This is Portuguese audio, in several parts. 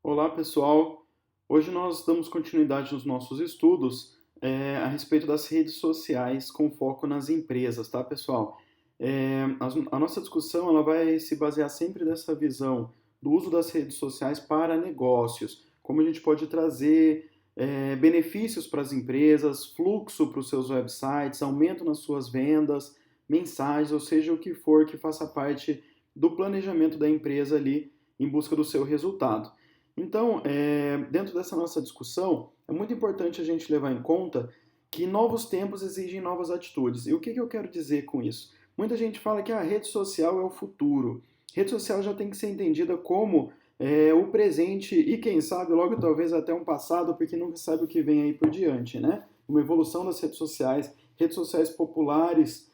Olá, pessoal. Hoje nós damos continuidade nos nossos estudos a respeito das redes sociais com foco nas empresas, tá, pessoal? A nossa discussão ela vai se basear sempre nessa visão do uso das redes sociais para negócios, como a gente pode trazer benefícios para as empresas, fluxo para os seus websites, aumento nas suas vendas, mensagens, ou seja, o que for que faça parte do planejamento da empresa ali em busca do seu resultado. Então, dentro dessa nossa discussão, é muito importante a gente levar em conta que novos tempos exigem novas atitudes. E o que eu quero dizer com isso? Muita gente fala que a rede social é o futuro. Rede social já tem que ser entendida como o presente e, quem sabe, logo talvez até um passado, porque nunca sabe o que vem aí por diante, né? Uma evolução das redes sociais populares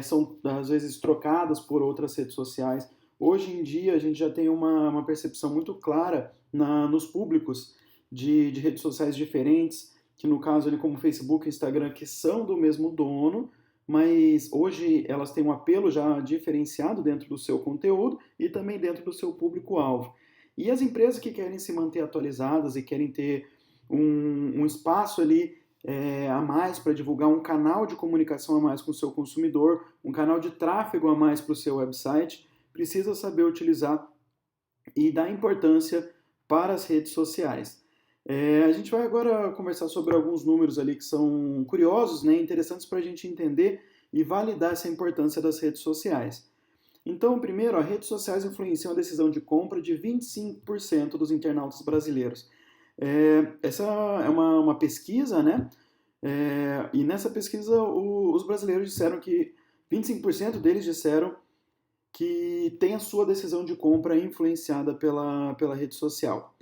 são às vezes trocadas por outras redes sociais. Hoje em dia a gente já tem uma percepção muito clara nos públicos de redes sociais diferentes, que no caso ali como Facebook e Instagram, que são do mesmo dono, mas hoje elas têm um apelo já diferenciado dentro do seu conteúdo e também dentro do seu público-alvo. E as empresas que querem se manter atualizadas e querem ter um espaço ali a mais para divulgar, um canal de comunicação a mais com o seu consumidor, um canal de tráfego a mais para o seu website, precisa saber utilizar e dar importância para as redes sociais. A gente vai agora conversar sobre alguns números ali que são curiosos, né, interessantes para a gente entender e validar essa importância das redes sociais. Então, primeiro, as redes sociais influenciam a decisão de compra de 25% dos internautas brasileiros. Essa é uma pesquisa, né? E nessa pesquisa os brasileiros disseram que 25% deles disseram que tem a sua decisão de compra influenciada pela rede social.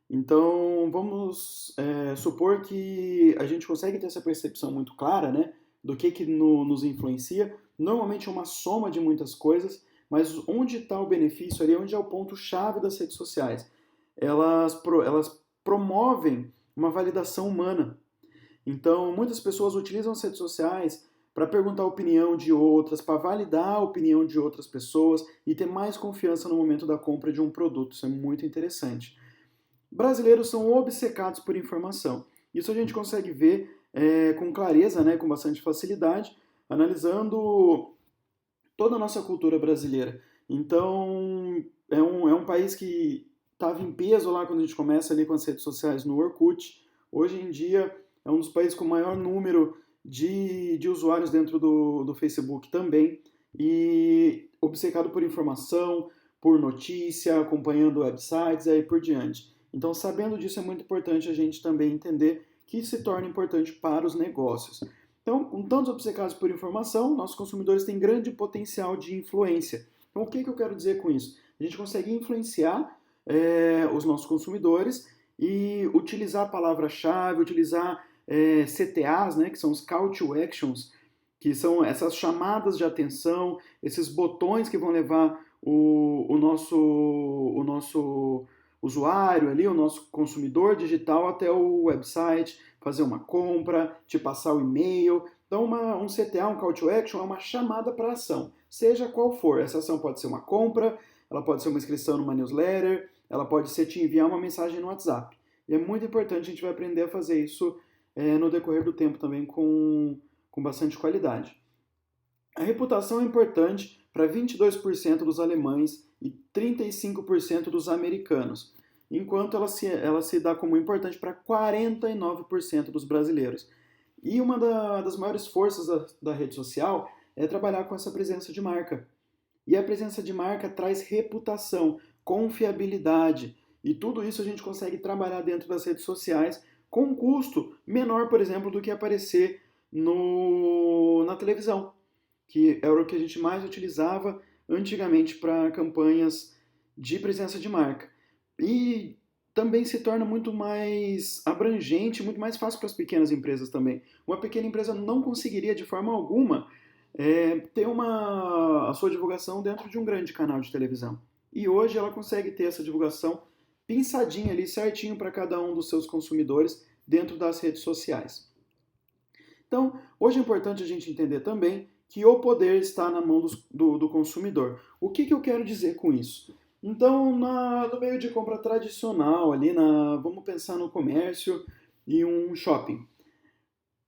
Então, vamos supor que a gente consegue ter essa percepção muito clara, né, do que nos influencia. Normalmente é uma soma de muitas coisas, mas onde está o benefício ali, onde é o ponto-chave das redes sociais? Elas promovem uma validação humana. Então, muitas pessoas utilizam as redes sociais para perguntar a opinião de outras, para validar a opinião de outras pessoas e ter mais confiança no momento da compra de um produto. Isso é muito interessante. Brasileiros são obcecados por informação. Isso a gente consegue ver com clareza, né, com bastante facilidade, analisando toda a nossa cultura brasileira. Então, é um país que estava em peso lá quando a gente começa ali com as redes sociais no Orkut. Hoje em dia, é um dos países com maior número de usuários dentro do Facebook também. E obcecado por informação, por notícia, acompanhando websites e aí por diante. Então, sabendo disso, é muito importante a gente também entender que se torna importante para os negócios. Então, com tantos obcecados por informação, nossos consumidores têm grande potencial de influência. Então, o que eu quero dizer com isso? A gente consegue influenciar os nossos consumidores e utilizar a palavra-chave, utilizar CTAs, né, que são os Call to Actions, que são essas chamadas de atenção, esses botões que vão levar o nosso usuário ali, o nosso consumidor digital até o website, fazer uma compra, te passar o e-mail. Então, um CTA, um Call to Action, é uma chamada para ação, seja qual for. Essa ação pode ser uma compra, ela pode ser uma inscrição numa newsletter, ela pode ser te enviar uma mensagem no WhatsApp. E é muito importante, a gente vai aprender a fazer isso no decorrer do tempo também com bastante qualidade. A reputação é importante para 22% dos alemães e 35% dos americanos, enquanto ela se dá como importante para 49% dos brasileiros. E uma das maiores forças da rede social é trabalhar com essa presença de marca. E a presença de marca traz reputação, confiabilidade, e tudo isso a gente consegue trabalhar dentro das redes sociais com um custo menor, por exemplo, do que aparecer na televisão, que era o que a gente mais utilizava antigamente para campanhas de presença de marca. E também se torna muito mais abrangente, muito mais fácil para as pequenas empresas também. Uma pequena empresa não conseguiria de forma alguma ter a sua divulgação dentro de um grande canal de televisão. E hoje ela consegue ter essa divulgação pinçadinha ali, certinho para cada um dos seus consumidores dentro das redes sociais. Então, hoje é importante a gente entender também que o poder está na mão do consumidor. O que eu quero dizer com isso? Então, no meio de compra tradicional, vamos pensar no comércio e um shopping.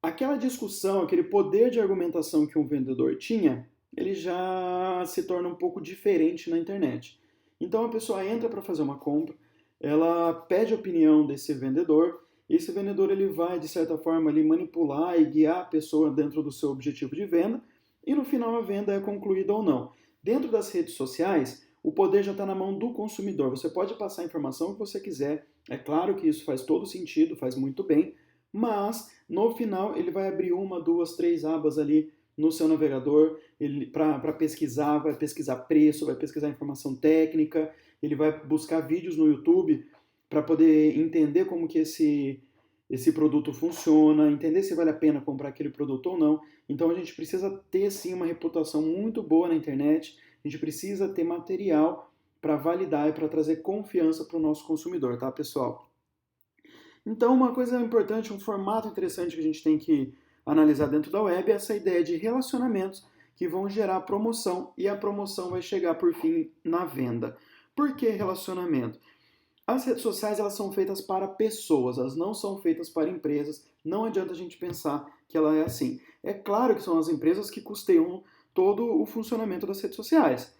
Aquela discussão, aquele poder de argumentação que um vendedor tinha, ele já se torna um pouco diferente na internet. Então a pessoa entra para fazer uma compra, ela pede a opinião desse vendedor, e esse vendedor ele vai, de certa forma, ali, manipular e guiar a pessoa dentro do seu objetivo de venda, e no final a venda é concluída ou não. Dentro das redes sociais, o poder já está na mão do consumidor. Você pode passar a informação que você quiser, é claro que isso faz todo sentido, faz muito bem, mas no final ele vai abrir uma, duas, três abas ali no seu navegador para pesquisar, vai pesquisar preço, vai pesquisar informação técnica, ele vai buscar vídeos no YouTube para poder entender como que esse produto funciona, entender se vale a pena comprar aquele produto ou não. Então a gente precisa ter sim uma reputação muito boa na internet, a gente precisa ter material para validar e para trazer confiança para o nosso consumidor, tá, pessoal? Então, uma coisa importante, um formato interessante que a gente tem que analisar dentro da web é essa ideia de relacionamentos que vão gerar promoção e a promoção vai chegar por fim na venda. Por que relacionamento? As redes sociais elas são feitas para pessoas, elas não são feitas para empresas. Não adianta a gente pensar que ela é assim. É claro que são as empresas que custeiam todo o funcionamento das redes sociais.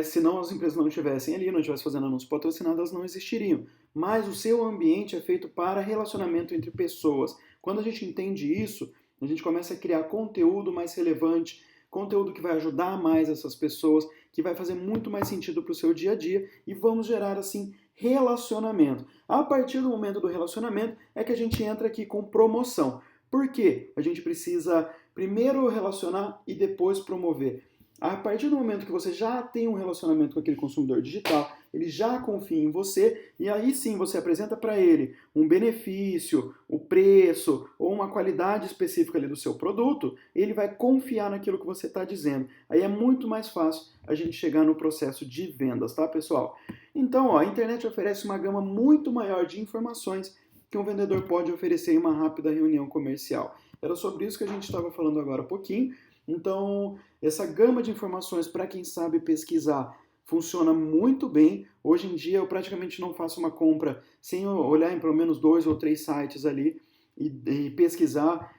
Se não as empresas não estivessem ali, não estivessem fazendo anúncios patrocinados, elas não existiriam. Mas o seu ambiente é feito para relacionamento entre pessoas. Quando a gente entende isso, a gente começa a criar conteúdo mais relevante, conteúdo que vai ajudar mais essas pessoas, que vai fazer muito mais sentido para o seu dia a dia e vamos gerar assim relacionamento. A partir do momento do relacionamento é que a gente entra aqui com promoção. Por quê? A gente precisa primeiro relacionar e depois promover. A partir do momento que você já tem um relacionamento com aquele consumidor digital, ele já confia em você e aí sim você apresenta para ele um benefício, o preço ou uma qualidade específica ali do seu produto, ele vai confiar naquilo que você está dizendo. Aí é muito mais fácil a gente chegar no processo de vendas, tá, pessoal? Então, ó, a internet oferece uma gama muito maior de informações que um vendedor pode oferecer em uma rápida reunião comercial. Era sobre isso que a gente estava falando agora há pouquinho. Então, essa gama de informações para quem sabe pesquisar funciona muito bem. Hoje em dia eu praticamente não faço uma compra sem olhar em pelo menos dois ou três sites ali e pesquisar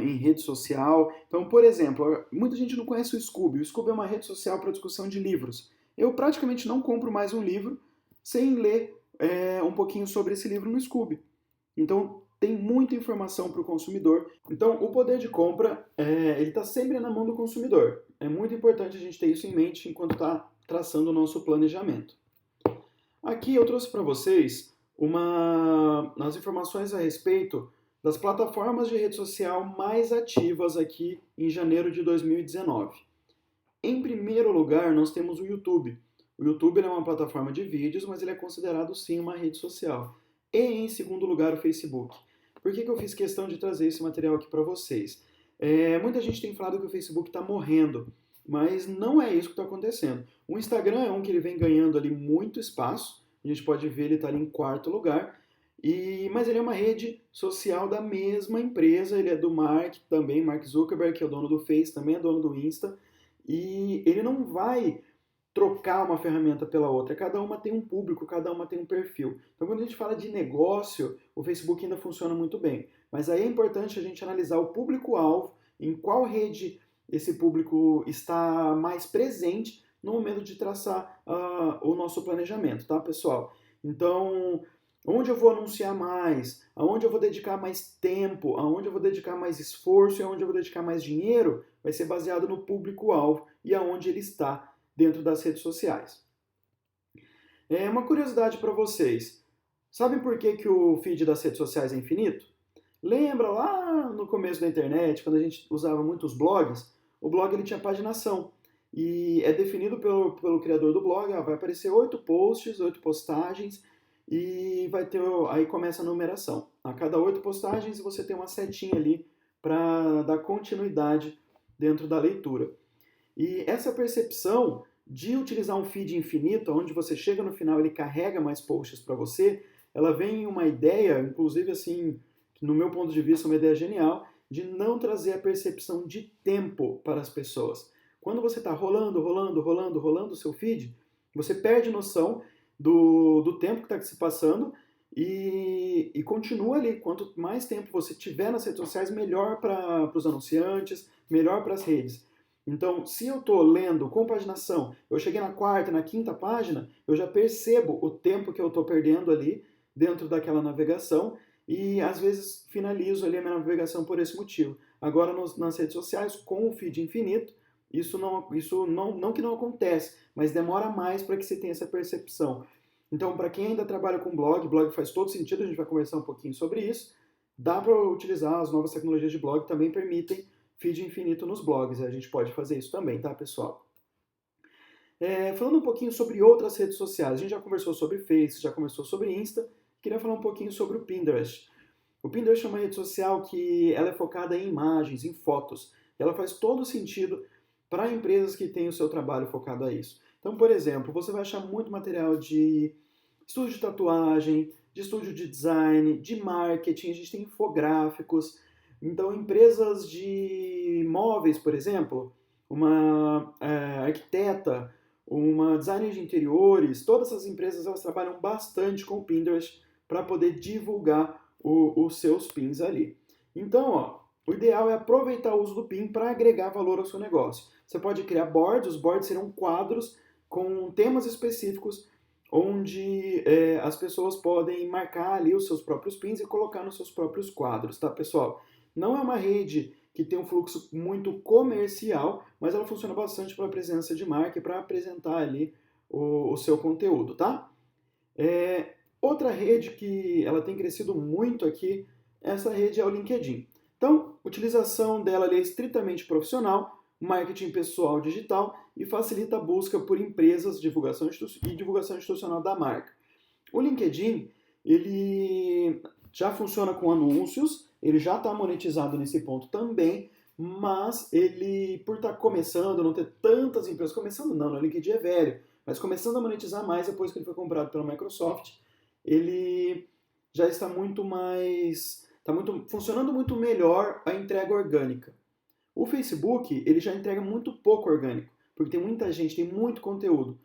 em rede social. Então, por exemplo, muita gente não conhece o Scooby. O Scooby é uma rede social para discussão de livros. Eu praticamente não compro mais um livro sem ler um pouquinho sobre esse livro no Scooby. Então, tem muita informação para o consumidor. Então, o poder de compra, ele está sempre na mão do consumidor. É muito importante a gente ter isso em mente enquanto está traçando o nosso planejamento. Aqui eu trouxe para vocês as informações a respeito das plataformas de rede social mais ativas aqui em janeiro de 2019. Em primeiro lugar, nós temos o YouTube. O YouTube é uma plataforma de vídeos, mas ele é considerado sim uma rede social. E em segundo lugar, o Facebook. Por que eu fiz questão de trazer esse material aqui para vocês? Muita gente tem falado que o Facebook está morrendo, mas não é isso que está acontecendo. O Instagram é um que ele vem ganhando ali muito espaço, a gente pode ver ele está ali em quarto lugar, mas ele é uma rede social da mesma empresa, ele é do Mark também, Mark Zuckerberg, que é o dono do Face, também é dono do Insta, e ele não vai trocar uma ferramenta pela outra. Cada uma tem um público, cada uma tem um perfil. Então, quando a gente fala de negócio, o Facebook ainda funciona muito bem. Mas aí é importante a gente analisar o público-alvo, em qual rede esse público está mais presente no momento de traçar o nosso planejamento, tá, pessoal? Então, onde eu vou anunciar mais, aonde eu vou dedicar mais tempo, aonde eu vou dedicar mais esforço e aonde eu vou dedicar mais dinheiro, vai ser baseado no público-alvo e aonde ele está dentro das redes sociais. Uma curiosidade para vocês. Sabem por que o feed das redes sociais é infinito? Lembra lá no começo da internet, quando a gente usava muitos blogs? O blog ele tinha paginação. E é definido pelo criador do blog, vai aparecer 8 posts, 8 postagens, e vai ter, aí começa a numeração. A cada 8 postagens você tem uma setinha ali para dar continuidade dentro da leitura. E essa percepção de utilizar um feed infinito, onde você chega no final ele carrega mais posts para você, ela vem em uma ideia, inclusive assim, no meu ponto de vista, uma ideia genial, de não trazer a percepção de tempo para as pessoas. Quando você está rolando o seu feed, Você perde noção do tempo que está se passando e continua ali. Quanto mais tempo você tiver nas redes sociais, melhor para os anunciantes, melhor para as redes. Então, se eu estou lendo com paginação, eu cheguei na quarta, na quinta página, eu já percebo o tempo que eu estou perdendo ali dentro daquela navegação e às vezes finalizo ali a minha navegação por esse motivo. Agora, nas redes sociais, com o feed infinito, isso não que não acontece, mas demora mais para que você tenha essa percepção. Então, para quem ainda trabalha com blog faz todo sentido, a gente vai conversar um pouquinho sobre isso. Dá para utilizar as novas tecnologias de blog, também permitem feed infinito nos blogs, a gente pode fazer isso também, tá, pessoal? Falando um pouquinho sobre outras redes sociais, a gente já conversou sobre Face, já conversou sobre Insta, queria falar um pouquinho sobre o Pinterest. O Pinterest é uma rede social que ela é focada em imagens, em fotos, e ela faz todo sentido para empresas que têm o seu trabalho focado a isso. Então, por exemplo, você vai achar muito material de estúdio de tatuagem, de estúdio de design, de marketing, a gente tem infográficos. Então, empresas de móveis, por exemplo, uma arquiteta, uma designer de interiores, todas essas empresas elas trabalham bastante com o Pinterest para poder divulgar os seus pins ali. Então, ó, o ideal é aproveitar o uso do pin para agregar valor ao seu negócio. Você pode criar boards, os boards serão quadros com temas específicos onde as pessoas podem marcar ali os seus próprios pins e colocar nos seus próprios quadros, tá, pessoal? Não é uma rede que tem um fluxo muito comercial, mas ela funciona bastante para a presença de marca e para apresentar ali o seu conteúdo, tá? Outra rede que ela tem crescido muito aqui, essa rede é o LinkedIn. Então, a utilização dela ali é estritamente profissional, marketing pessoal digital e facilita a busca por empresas, divulgação e divulgação institucional da marca. O LinkedIn, ele já funciona com anúncios, ele já está monetizado nesse ponto também, mas ele, por estar começando, não ter tantas empresas, começando não, o LinkedIn é velho, mas começando a monetizar mais depois que ele foi comprado pela Microsoft, ele já está muito mais, funcionando muito melhor a entrega orgânica. O Facebook, ele já entrega muito pouco orgânico, porque tem muita gente, tem muito conteúdo.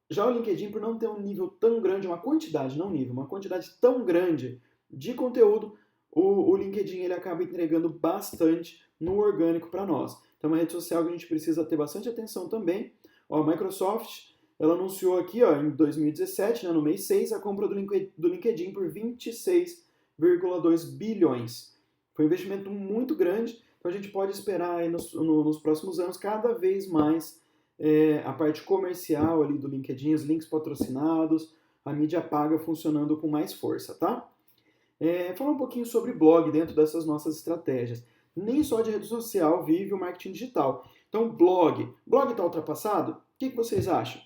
Já o LinkedIn, por não ter um nível tão grande, uma quantidade, não nível, uma quantidade tão grande de conteúdo, o LinkedIn ele acaba entregando bastante no orgânico para nós. Então é uma rede social que a gente precisa ter bastante atenção também. Ó, a Microsoft, ela anunciou aqui ó, em 2017, né, no mês 6, a compra do LinkedIn por 26,2 bilhões. Foi um investimento muito grande, então a gente pode esperar aí nos próximos anos cada vez mais a parte comercial ali do LinkedIn, os links patrocinados, a mídia paga funcionando com mais força, tá? Falar um pouquinho sobre blog dentro dessas nossas estratégias. Nem só de rede social vive o marketing digital. Então, blog está ultrapassado? O que vocês acham?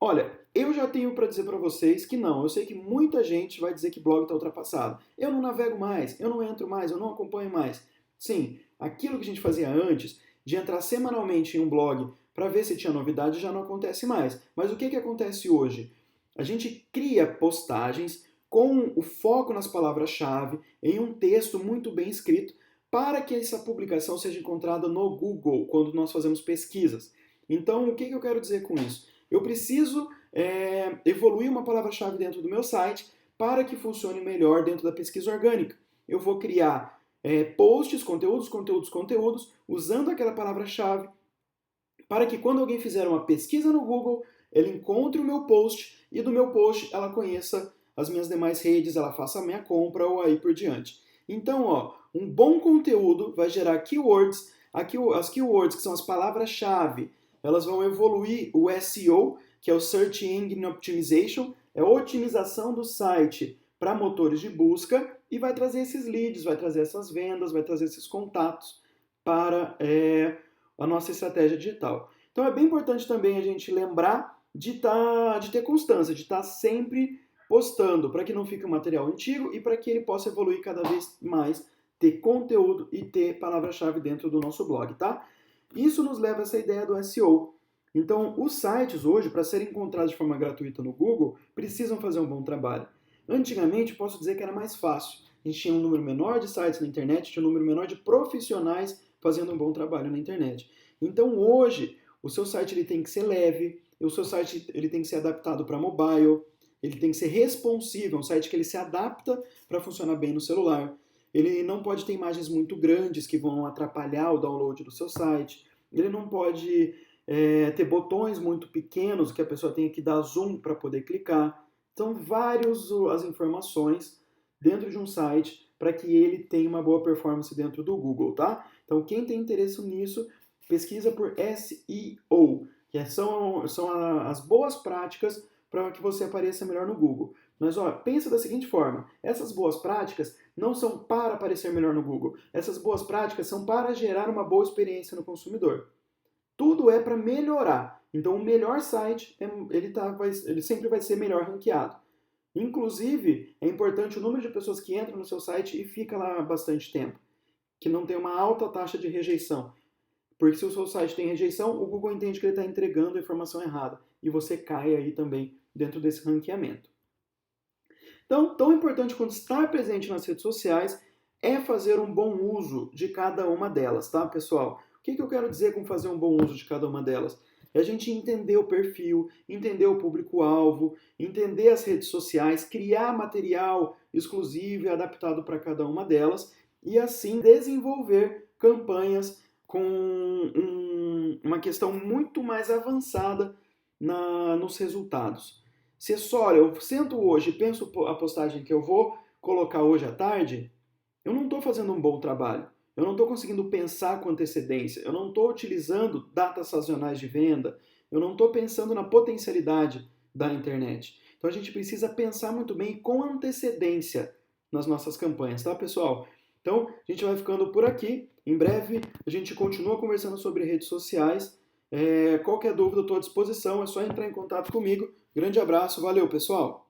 Olha, eu já tenho para dizer para vocês que não. Eu sei que muita gente vai dizer que blog está ultrapassado. Eu não navego mais, eu não entro mais, eu não acompanho mais. Sim, aquilo que a gente fazia antes, de entrar semanalmente em um blog para ver se tinha novidade, já não acontece mais. Mas o que acontece hoje? A gente cria postagens com o foco nas palavras-chave, em um texto muito bem escrito, para que essa publicação seja encontrada no Google, quando nós fazemos pesquisas. Então, o que eu quero dizer com isso? Eu preciso evoluir uma palavra-chave dentro do meu site para que funcione melhor dentro da pesquisa orgânica. Eu vou criar posts, conteúdos, usando aquela palavra-chave, para que quando alguém fizer uma pesquisa no Google, ele encontre o meu post e do meu post ela conheça as minhas demais redes, ela faça a minha compra ou aí por diante. Então, ó, um bom conteúdo vai gerar keywords, as keywords que são as palavras-chave, elas vão evoluir o SEO, que é o Search Engine Optimization, é a otimização do site para motores de busca e vai trazer esses leads, vai trazer essas vendas, vai trazer esses contatos para a nossa estratégia digital. Então é bem importante também a gente lembrar de ter constância, de estar sempre postando, para que não fique um material antigo e para que ele possa evoluir cada vez mais, ter conteúdo e ter palavra-chave dentro do nosso blog, tá? Isso nos leva a essa ideia do SEO. Então, os sites hoje, para serem encontrados de forma gratuita no Google, precisam fazer um bom trabalho. Antigamente, posso dizer que era mais fácil. A gente tinha um número menor de sites na internet, tinha um número menor de profissionais fazendo um bom trabalho na internet. Então, hoje, o seu site ele tem que ser leve, o seu site ele tem que ser adaptado para mobile, ele tem que ser responsivo, é um site que ele se adapta para funcionar bem no celular. Ele não pode ter imagens muito grandes que vão atrapalhar o download do seu site. Ele não pode ter botões muito pequenos que a pessoa tenha que dar zoom para poder clicar. São várias as informações dentro de um site para que ele tenha uma boa performance dentro do Google, tá? Então, quem tem interesse nisso, pesquisa por SEO, que são as boas práticas para que você apareça melhor no Google. Mas ó, pensa da seguinte forma: essas boas práticas não são para aparecer melhor no Google. Essas boas práticas são para gerar uma boa experiência no consumidor. Tudo é para melhorar. Então, o melhor site ele sempre vai ser melhor ranqueado. Inclusive, é importante o número de pessoas que entram no seu site e fica lá bastante tempo, que não tem uma alta taxa de rejeição. Porque se o seu site tem rejeição, o Google entende que ele está entregando a informação errada e você cai aí também dentro desse ranqueamento. Então, tão importante quanto estar presente nas redes sociais é fazer um bom uso de cada uma delas, tá, pessoal? O que eu quero dizer com fazer um bom uso de cada uma delas? É a gente entender o perfil, entender o público-alvo, entender as redes sociais, criar material exclusivo e adaptado para cada uma delas e assim desenvolver campanhas com uma questão muito mais avançada nos resultados. Se é só, olha, eu sento hoje e penso a postagem que eu vou colocar hoje à tarde, eu não estou fazendo um bom trabalho. Eu não estou conseguindo pensar com antecedência. Eu não estou utilizando datas sazonais de venda. Eu não estou pensando na potencialidade da internet. Então a gente precisa pensar muito bem com antecedência nas nossas campanhas, tá, pessoal? Então a gente vai ficando por aqui. Em breve a gente continua conversando sobre redes sociais. Qualquer dúvida eu estou à disposição, é só entrar em contato comigo. Grande abraço, valeu pessoal!